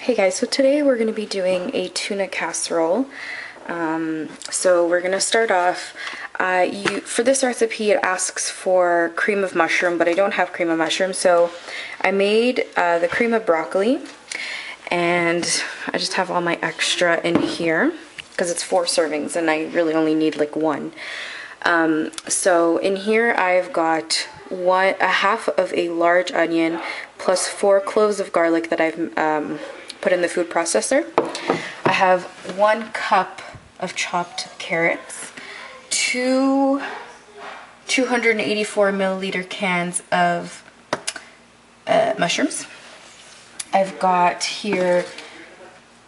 Hey guys, so today we're going to be doing a tuna casserole. So we're going to start off, for this recipe it asks for cream of mushroom, but I don't have cream of mushroom, so I made the cream of broccoli, and I just have all my extra in here, because it's 4 servings and I really only need like 1. So in here I've got a half of a large onion plus 4 cloves of garlic that I've put in the food processor. I have 1 cup of chopped carrots, 2 284 milliliter cans of mushrooms. I've got here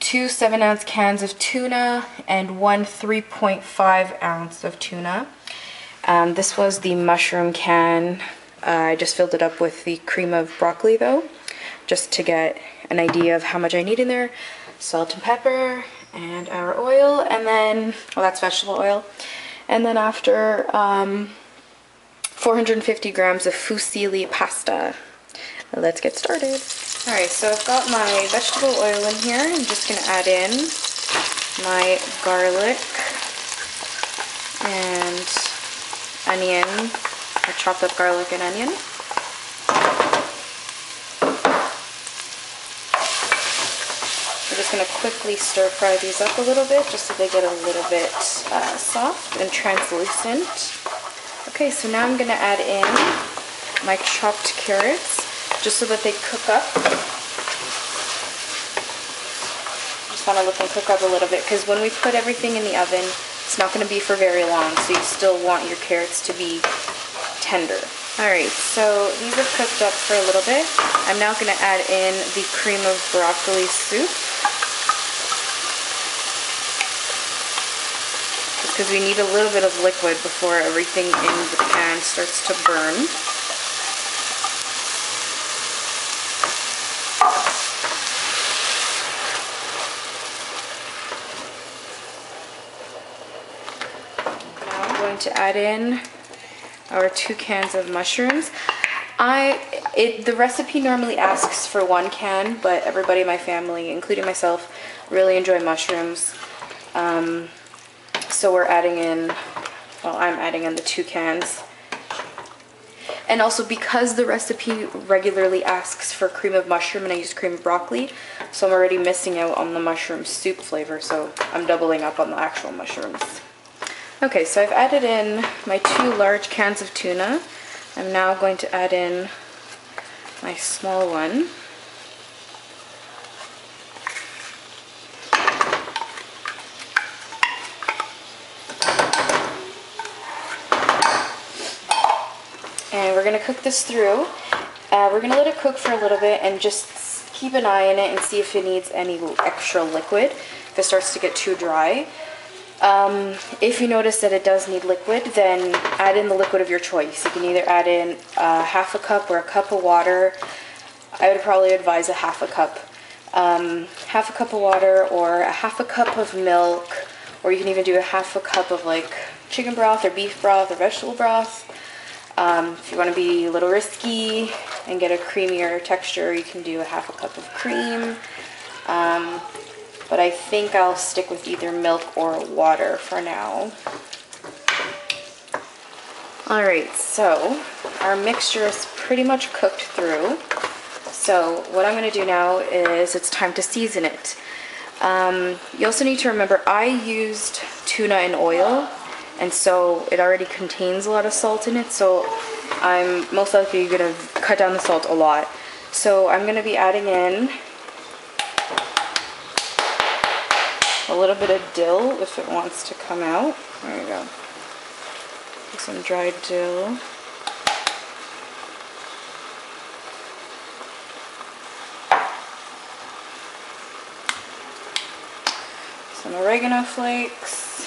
2 7-ounce cans of tuna and 1 3.5 ounce of tuna. This was the mushroom can. I just filled it up with the cream of broccoli though, just to get an idea of how much I need in there. Salt and pepper and our oil, and then, well, that's vegetable oil. And then after 450 grams of Fusilli pasta. Let's get started. Alright, so I've got my vegetable oil in here. I'm just going to add in my garlic and onion, or chopped up garlic and onion. I'm just going to quickly stir fry these up a little bit just so they get a little bit soft and translucent. Okay, so now I'm going to add in my chopped carrots just so that they cook up. Just want to let them cook up a little bit, because when we put everything in the oven, it's not going to be for very long, so you still want your carrots to be tender. Alright, so these have cooked up for a little bit. I'm now going to add in the cream of broccoli soup, because we need a little bit of liquid before everything in the pan starts to burn. Now I'm going to add in our 2 cans of mushrooms. The recipe normally asks for 1 can, but everybody in my family, including myself, really enjoy mushrooms. So we're adding in, well, I'm adding in the 2 cans. And also because the recipe regularly asks for cream of mushroom and I use cream of broccoli, so I'm already missing out on the mushroom soup flavor, so I'm doubling up on the actual mushrooms. Okay, so I've added in my 2 large cans of tuna. I'm now going to add in my small one. And we're going to cook this through. We're going to let it cook for a little bit and just keep an eye on it and see if it needs any extra liquid, if it starts to get too dry. If you notice that it does need liquid, then add in the liquid of your choice. You can either add in half a cup or a cup of water. I would probably advise a half a cup. Half a cup of water or a half a cup of milk, or you can even do a half a cup of like chicken broth or beef broth or vegetable broth. If you want to be a little risky and get a creamier texture, you can do a half a cup of cream. But I think I'll stick with either milk or water for now. Alright, so our mixture is pretty much cooked through. So what I'm going to do now is it's time to season it. You also need to remember I used tuna in oil, and so it already contains a lot of salt in it, so I'm most likely going to cut down the salt a lot. So I'm going to be adding in a little bit of dill if it wants to come out. There we go. Some dried dill. Some oregano flakes.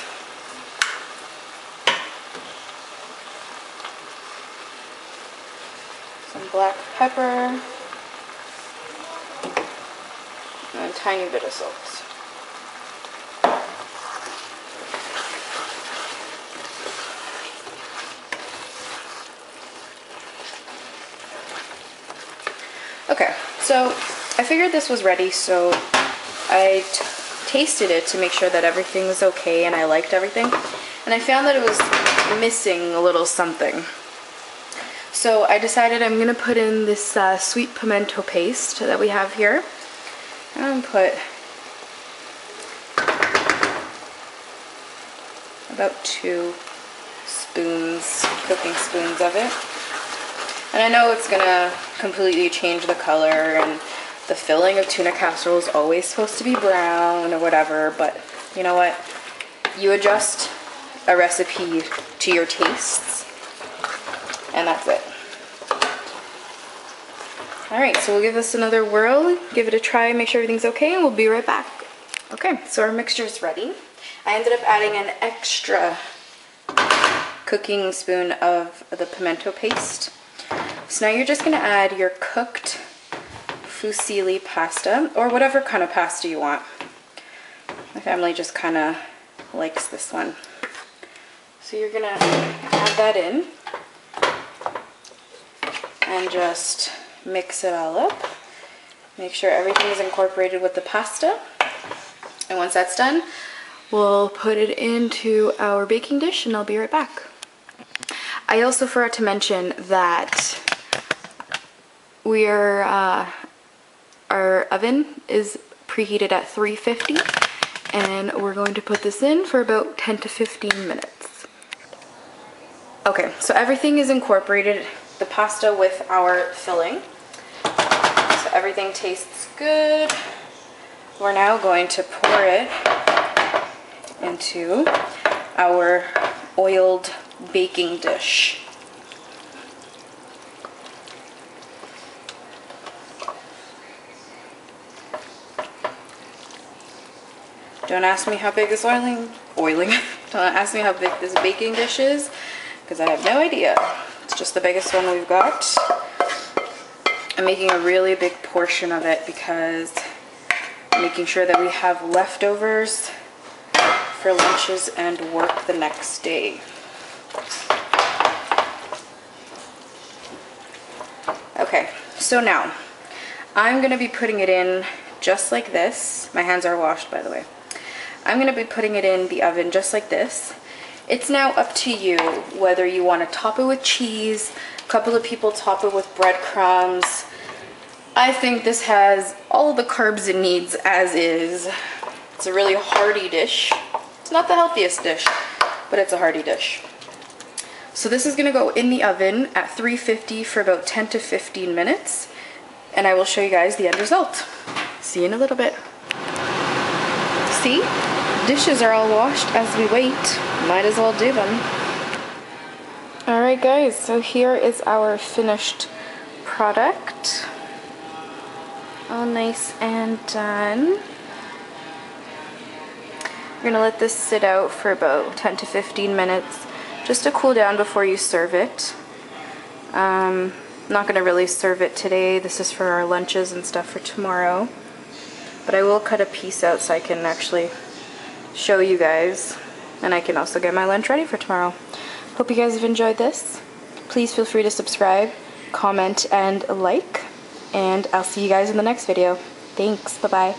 Some black pepper. And a tiny bit of salt. Okay, so I figured this was ready, so I tasted it to make sure that everything was okay and I liked everything, and I found that it was missing a little something. So I decided I'm gonna put in this sweet pimento paste that we have here. I'm gonna put about 2 spoons, cooking spoons of it. And I know it's gonna completely change the color, and the filling of tuna casserole is always supposed to be brown or whatever, but you know what? You adjust a recipe to your tastes, and that's it. Alright, so we'll give this another whirl, give it a try, make sure everything's okay, and we'll be right back. Okay, so our mixture is ready. I ended up adding an extra cooking spoon of the pimento paste. So now you're just going to add your cooked Fusilli pasta, or whatever kind of pasta you want. My family just kind of likes this one. So you're going to add that in and just mix it all up. Make sure everything is incorporated with the pasta. And once that's done, we'll put it into our baking dish and I'll be right back. I also forgot to mention that our oven is preheated at 350, and we're going to put this in for about 10 to 15 minutes. Okay, so everything is incorporated, the pasta with our filling. So everything tastes good. We're now going to pour it into our oiled baking dish. Don't ask me how big this don't ask me how big this baking dish is, because I have no idea. It's just the biggest one we've got. I'm making a really big portion of it because I'm making sure that we have leftovers for lunches and work the next day. Okay, so now I'm going to be putting it in just like this. My hands are washed, by the way. I'm going to be putting it in the oven just like this. It's now up to you whether you want to top it with cheese. A couple of people top it with breadcrumbs. I think this has all of the carbs it needs as is. It's a really hearty dish. It's not the healthiest dish, but it's a hearty dish. So this is going to go in the oven at 350 for about 10 to 15 minutes, and I will show you guys the end result. See you in a little bit. See? Dishes are all washed as we wait. Might as well do them. Alright guys, so here is our finished product. All nice and done. You're going to let this sit out for about 10 to 15 minutes just to cool down before you serve it. I'm not going to really serve it today. This is for our lunches and stuff for tomorrow. But I will cut a piece out so I can actually show you guys, and I can also get my lunch ready for tomorrow. Hope you guys have enjoyed this. Please feel free to subscribe, comment, and like, and I'll see you guys in the next video. Thanks. Bye-bye.